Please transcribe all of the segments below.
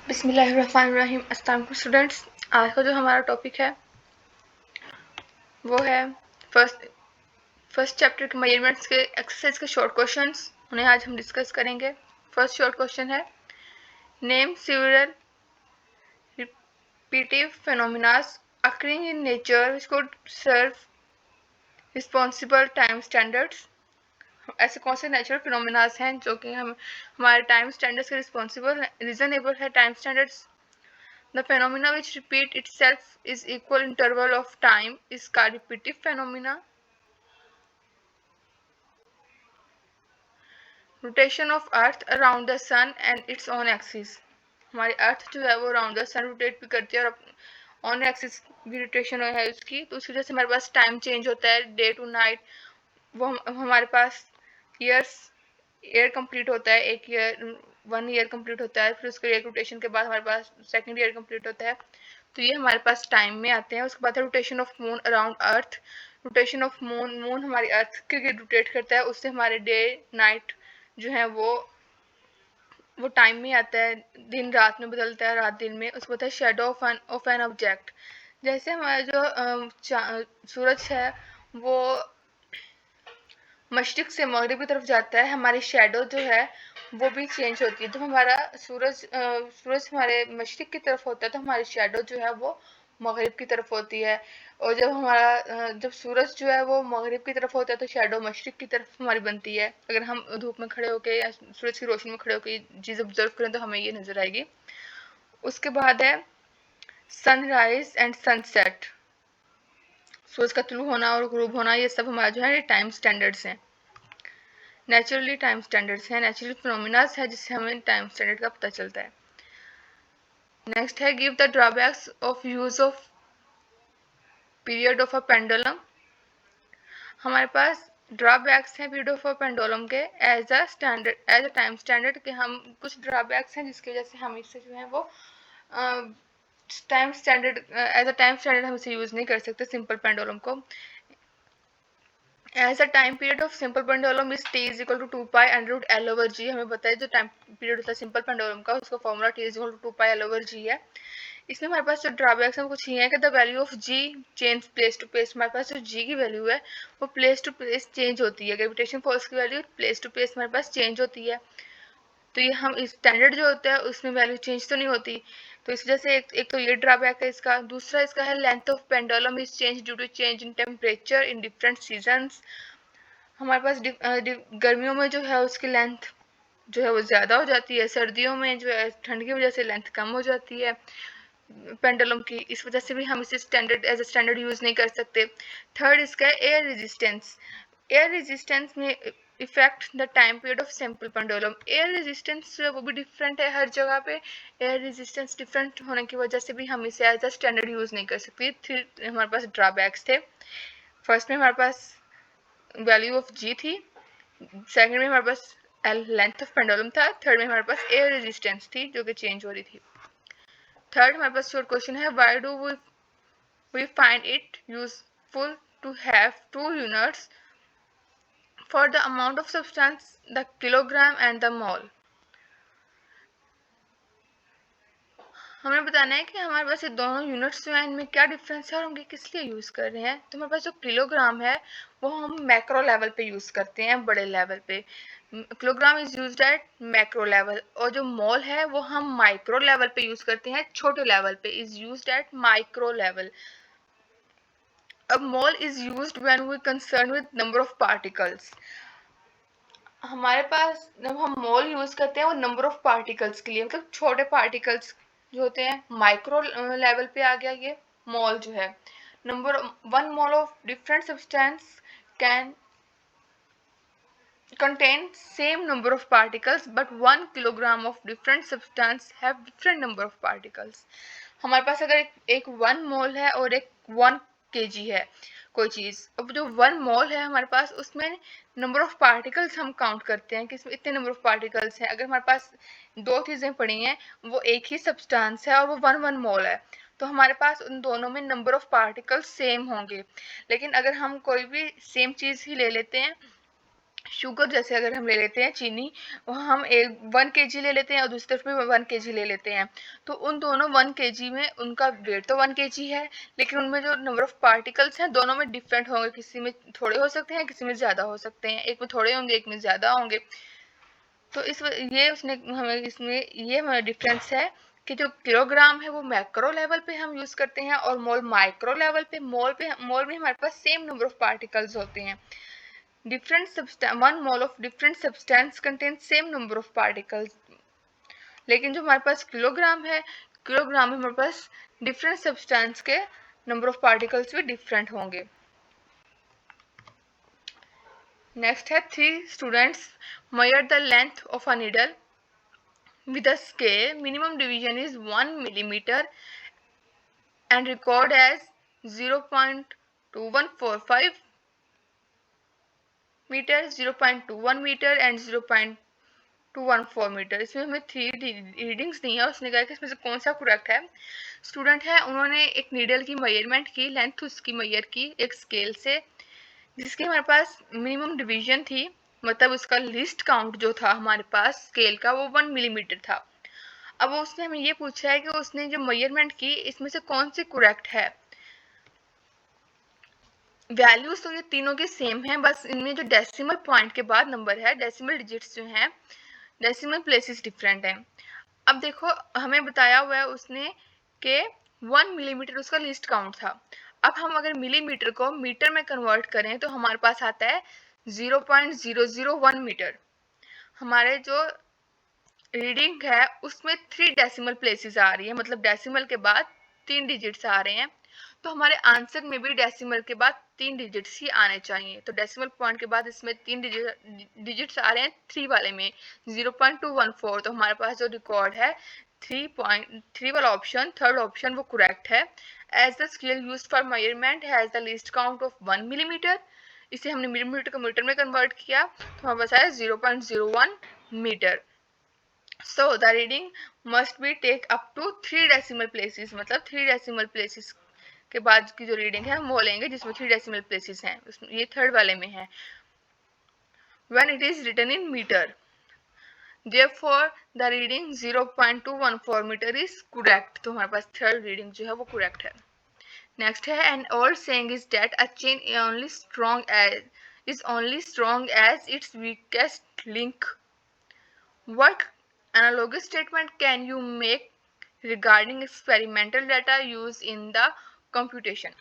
बिस्मिल्लाहिर्रहमानिर्रहीम। अस्सलाम वालेकुम स्टूडेंट्स। आज का जो हमारा टॉपिक है वो है फर्स्ट फर्स्ट चैप्टर के मेजरमेंट्स के एक्सरसाइज के शॉर्ट क्वेश्चंस। उन्हें आज हम डिस्कस करेंगे। फर्स्ट शॉर्ट क्वेश्चन है, name several repetitive phenomenas occurring in nature which could serve responsible time standards. ऐसे कौन से नेचुरल फिनोमिनास हैं जो कि हम हमारे टाइम स्टैंडर्ड्स के रिस्पॉन्सिबल रीजनेबल है time standards. The phenomena which repeat itself is equal interval of time is called repetitive phenomena. Rotation of Earth around the Sun and its own axis. हमारी अर्थ जो है वो अराउंड द सन रोटेट भी करती है और on axis भी rotation है उसकी, तो उसकी वजह से हमारे पास टाइम चेंज होता है डे टू नाइट। वो हमारे पास ईयर्स ईयर कंप्लीट होता है, एक ईयर 1 ईयर कंप्लीट होता है, फिर उसके एक रोटेशन के बाद हमारे पास सेकंड ईयर कंप्लीट होता है। तो ये हमारे पास टाइम में आते हैं। उसके बाद है rotation of moon around earth. Rotation of moon, moon हमारी अर्थ के रोटेट करता है, उससे हमारे डे नाइट जो है वो टाइम में आता है, दिन रात में बदलता है, रात दिन में। उसके बाद है शेडो ऑफ एन ऑब्जेक्ट। जैसे हमारा जो सूरज है वो मशरिक से मगरिब की तरफ जाता है, हमारी शेडो जो है वो भी चेंज होती है। जब हमारा सूरज हमारे मशरिक की तरफ होता है तो हमारी शेडो जो है वो मगरिब की तरफ होती है। और जब सूरज जो है वो मगरिब की तरफ होता है तो शेडो मशरिक की तरफ हमारी बनती है। अगर हम धूप में खड़े होकर या सूरज की रोशनी में खड़े होकर ये चीज़ ऑब्जर्व करें तो हमें ये नजर आएगी। उसके बाद है सनराइज एंड सनसेट। सूरज का तुलू होना और गुरूब होना, ये सब हमारा जो है टाइम स्टैंडर्ड्स हैं, नेचुरली टाइम स्टैंडर्ड्स हैं, नेचुरल फिनोमिनास है जिससे हमें टाइम स्टैंडर्ड का पता चलता है। नेक्स्ट है, give the drawbacks of use of period of a pendulum. हमारे पास ड्रॉबैक्स हैं पीरियड ऑफ अ पेंडुलम के एज अ टाइम स्टैंडर्ड के। हम कुछ ड्रॉबैक्स हैं जिसकी वजह से हम इससे जो है वो time standard as a time standard हम इसे यूज नहीं कर सकते सिंपल पेंडुलम को। As a time period of simple pendulum is T is equal to 2 pi under root L over G. हमें बताया जो टाइम पीरियड होता है सिंपल पेंडुलम का, उसका formula T is equal to 2 pi L over G है। इसमें हमारे पास जो ड्रॉबैक्स है वो कुछ ही है कि the value of G change place to place. हमारे पास जो जी की वैल्यू है वो प्लेस टू प्लेस चेंज होती है। ग्रेविटेशन फोर्स की वैल्यू प्लेस टू प्लेस हमारे पास चेंज होती है। तो ये हम स्टैंडर्ड जो होता है उसमें वैल्यू चेंज तो नहीं होती। तो इस वजह से एक तो ये ड्रॉबैक है इसका। दूसरा इसका है length of pendulum is change due to change in temperature in different seasons. हमारे पास गर्मियों में जो है उसकी लेंथ जो है वो ज़्यादा हो जाती है, सर्दियों में जो है ठंड की वजह से लेंथ कम हो जाती है पेंडुलम की। इस वजह से भी हम इसे standard as a standard use नहीं कर सकते। थर्ड इसका है एयर रेजिस्टेंस। एयर रेजिस्टेंस में effect the time period of simple pendulum. Air resistance जो है वो भी डिफरेंट है हर जगह पे। एयर रेजिस्टेंस डिफरेंट होने की वजह से भी हम इसे एज अ स्टैंडर्ड यूज़ नहीं कर सकते। फिर हमारे पास ड्रॉबैक्स थे। फर्स्ट में हमारे पास वैल्यू ऑफ जी थी, सेकंड में हमारे पास लेंथ ऑफ पेंडुलम था, थर्ड में हमारे पास एयर रेजिस्टेंस थी जो कि चेंज हो रही थी। थर्ड हमारे पास शॉर्ट क्वेश्चन है, why do we find it useful to have two units for the amount of substance the kilogram and the mole. हमें बताना है कि हमारे पास ये दोनों यूनिट्स जो हैं इनमें क्या डिफरेंस है और हम ये किस लिए यूज़ कर रहे हैं। तो हमारे पास जो किलोग्राम है वो हम मैक्रो लेवल पे यूज़ करते हैं, बड़े लेवल पे। Kilogram is used eight macro level, और जो मोल है वो हम माइक्रो लेवल पे यूज़ करते हैं, छोटे लेवल पे। Is used at micro level. अब mole is used when we concern with number of particles. हमारे पास जब हम मोल यूज करते हैं वो नंबर ऑफ पार्टिकल्स के लिए, मतलब छोटे पार्टिकल्स जो होते हैं। माइक्रो लेवल पे आ गया ये मोल जो है। Number 1 mole of different substance can contain same number of particles but 1 kilogram of different substance have different number of particles। हमारे पास अगर एक 1 मोल है और एक 1 kg है कोई चीज़, अब जो 1 मोल है हमारे पास उसमें नंबर ऑफ पार्टिकल्स हम काउंट करते हैं कि इसमें इतने नंबर ऑफ पार्टिकल्स हैं। अगर हमारे पास दो चीज़ें पड़ी हैं वो एक ही सब्सटेंस है और वो 1 मोल है तो हमारे पास उन दोनों में नंबर ऑफ पार्टिकल्स सेम होंगे। लेकिन अगर हम कोई भी सेम चीज़ ही ले लेते हैं शुगर जैसे अगर हम ले लेते हैं चीनी, वो हम 1 kg ले लेते हैं और दूसरी तरफ में 1 kg ले लेते हैं, तो उन दोनों 1 kg में उनका वेट तो 1 kg है, लेकिन उनमें जो नंबर ऑफ पार्टिकल्स हैं दोनों में डिफरेंट होंगे, किसी में थोड़े हो सकते हैं, किसी में ज़्यादा हो सकते हैं, एक में थोड़े होंगे एक में ज़्यादा होंगे। तो ये उसने हमें इसमें ये हमारा डिफरेंस है कि जो किलोग्राम है वो मैक्रो लेवल पे हम यूज करते हैं और मोल माइक्रो लेवल पे। मोल में हमारे पास सेम नंबर ऑफ पार्टिकल्स होते हैं। One mole of different substance contains same number of particles। लेकिन जो हमारे पास किलोग्राम है, किलोग्राम में हमारे पास डिफरेंट सब्सटेंस के नंबर ऑफ पार्टिकल्स भी डिफरेंट होंगे। नेक्स्ट है 3 students measured the length of a needle with a scale. Minimum division is 1 millimeter and record as 0.2145 meter, 0.21 meter and 0.214 metre. इसमें हमें 3 रीडिंग्स दी है, उसने कहा कि इसमें से कौन सा करेक्ट है। स्टूडेंट है, उन्होंने एक नीडल की मेजरमेंट की, लेंथ उसकी मेजर की एक स्केल से, जिसकी हमारे पास मिनिमम डिवीजन थी, मतलब उसका लिस्ट काउंट जो था हमारे पास स्केल का वो 1 मिलीमीटर था। अब उसने हमें ये पूछा है कि उसने जो मेजरमेंट की इसमें से कौन सी करेक्ट है। वैल्यूज तो ये तीनों के सेम हैं, बस इनमें जो डेसिमल पॉइंट के बाद नंबर है, डेसिमल डिजिट्स जो हैं, डेसिमल प्लेसेस डिफरेंट हैं। अब देखो हमें बताया हुआ है उसने कि 1 मिलीमीटर उसका लीस्ट काउंट था। अब हम अगर मिलीमीटर को मीटर में कन्वर्ट करें तो हमारे पास आता है 0.001 मीटर। हमारे जो रीडिंग है उसमें 3 डेसिमल प्लेसेस आ रही है, मतलब डेसिमल के बाद 3 डिजिट्स आ रहे हैं, तो हमारे आंसर में भी डेसिमल के बाद 3 डिजिट्स ही आने चाहिए। तो डेसिमल पॉइंट के बाद इसमें 3 डिजिट्स आ रहे हैं 3 वाले में 0.214, तो हमारे पास जो रिकॉर्ड है 3.3 वाला ऑप्शन, थर्ड ऑप्शन वो करेक्ट है। As the scale used for measurement has the least count of 1 millimetre. इसे हमने मिलीमीटर को मीटर में कन्वर्ट किया तो हमारे पास आया 0.01 metre. So the reading must be take up to 3 decimal places, मतलब 3 decimal places के बाद की जो रीडिंग है हम वो लेंगे जिसमें 3 डेसिमल प्लेसेस हैं, ये थर्ड वाले में है। When it is written in meter, therefore the reading 0.214 metre is correct। तो हमारे पास थर्ड रीडिंग जो है वो correct है। नेक्स्ट है an old saying is that a chain is only strong as its weakest link। What analogous statement can you make regarding experimental data used in the computation?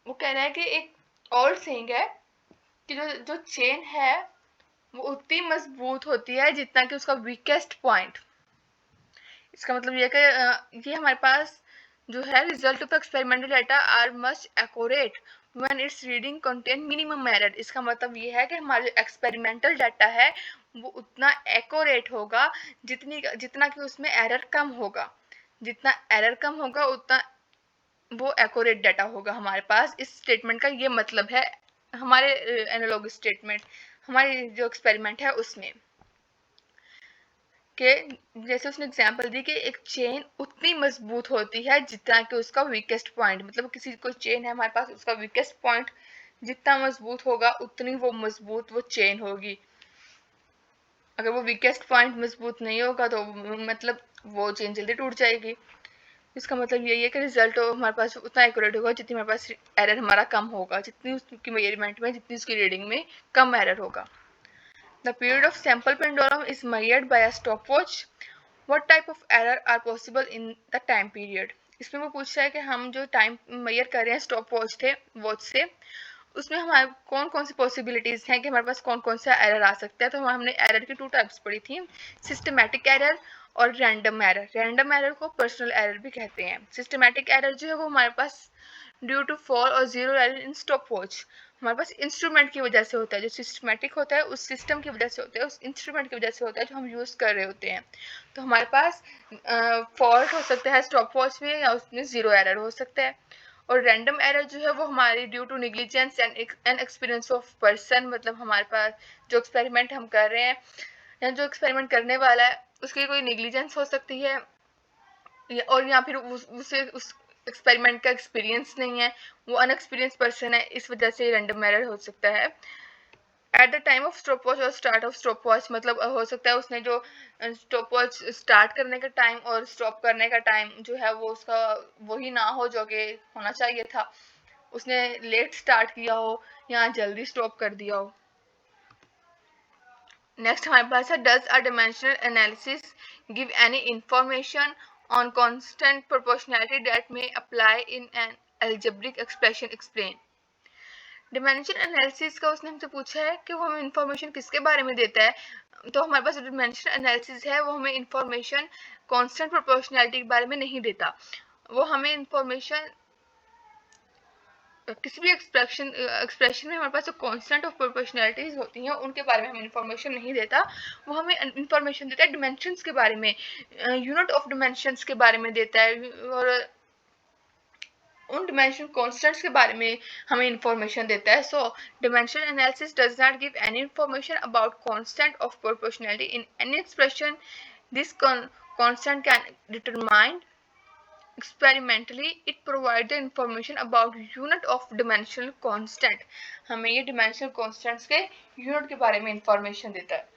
वो कह रहा है कि एक और सेइंग है कि जो जो चेन है वो उतनी मजबूत होती है जितना कि उसका वीकेस्ट पॉइंट। इसका मतलब ये कि ये हमारे पास जो है result of experimental data are much accurate when it's reading contain minimum error. इसका मतलब ये है कि हमारा जो एक्सपेरिमेंटल डाटा है वो उतना एक्यूरेट होगा जितना कि उसमें एरर कम होगा। जितना एरर कम होगा उतना वो एक्यूरेट डाटा होगा हमारे पास। इस स्टेटमेंट का ये मतलब है हमारे एनालॉग स्टेटमेंट, हमारी जो एक्सपेरिमेंट है उसमें कि जैसे उसने एग्जांपल दी कि एक चेन उतनी मजबूत होती है जितना कि उसका वीकेस्ट पॉइंट, मतलब किसी कोई चेन है हमारे पास, उसका वीकेस्ट पॉइंट जितना मजबूत होगा उतनी वो मजबूत वो चेन होगी। अगर वो वीकेस्ट पॉइंट मजबूत नहीं होगा तो मतलब वो चेन जल्दी टूट जाएगी। इसका मतलब यही है कि रिजल्ट हमारे पास उतना एक्यूरेट होगा जितनी हमारे पास एरर हमारा कम होगा, जितनी उसकी मेजरमेंट में, जितनी उसकी रीडिंग में कम एरर होगा। The period of sample pendulum is measured by a stopwatch. What type of error are possible in the time period? इसमें वो पूछ रहा है कि हम जो टाइम मेजर कर रहे हैं स्टॉप वॉच से उसमें हमारे कौन कौन सी पॉसिबिलिटीज हैं कि हमारे पास कौन कौन सा एरर आ सकता है। तो हमने एरर की 2 टाइप्स पढ़ी थी, सिस्टमैटिक एरर और रैंडम एरर। रैंडम एरर को पर्सनल एरर भी कहते हैं। सिस्टमैटिक एरर जो है वो हमारे पास ड्यू टू फॉल और zero error in stop watch हमारे पास इंस्ट्रूमेंट की वजह से होता है। जो सिस्टमैटिक होता है उस सिस्टम की वजह से होता है, उस इंस्ट्रूमेंट की वजह से होता है जो हम यूज कर रहे होते हैं। तो हमारे पास फॉल्ट हो सकता है स्टॉप वॉच में या उसमें जीरो एरर हो सकता है। और रैंडम एरर जो है वो हमारी due to negligence and experience of person, मतलब हमारे पास जो एक्सपेरिमेंट हम कर रहे हैं या जो एक्सपेरिमेंट करने वाला है उसकी कोई निग्लिजेंस हो सकती है और या फिर उसे उस एक्सपेरिमेंट का एक्सपीरियंस नहीं है, वो अनएक्सपीरियंस पर्सन है, इस वजह से रैंडम एरर हो सकता है। At the time of stop watch और स्टार्ट ऑफ स्टॉप वॉच, मतलब हो सकता है उसने जो स्टॉप वॉच स्टार्ट करने का टाइम और स्टॉप करने का टाइम जो है वो उसका वही ना हो जो कि होना चाहिए था, उसने लेट स्टार्ट किया हो या जल्दी स्टॉप कर दिया हो। नेक्स्ट हमारे पास है does a dimensional analysis give any information on constant proportionality that may apply in an algebraic expression explain. Dimension analysis का उसने हमसे पूछा है कि वो हमें इंफॉर्मेशन किसके बारे में देता है। तो हमारे पास डिमेंशन एनालिसिस है वो हमें इंफॉर्मेशन कांस्टेंट प्रोपोर्शनैलिटी के बारे में नहीं देता, वो हमें इंफॉर्मेशन किसी भी एक्सप्रेशन में हमारे पास जो कांस्टेंट ऑफ प्रोपोर्शनैलिटीज होती हैं उनके बारे में हमें इंफॉर्मेशन नहीं देता, वो हमें इंफॉर्मेशन देता है डिमेंशंस के बारे में, यूनिट ऑफ डिमेंशंस के बारे में देता है और उन डिमेंशन कॉन्स्टेंट्स के बारे में हमें इंफॉर्मेशन देता है। So dimension analysis does not give any information about constant of proportionality in any expression. This constant can determine experimentally, it provide the information about unit of dimensional constant, हमें ये dimensional constants के unit के बारे में information देता है।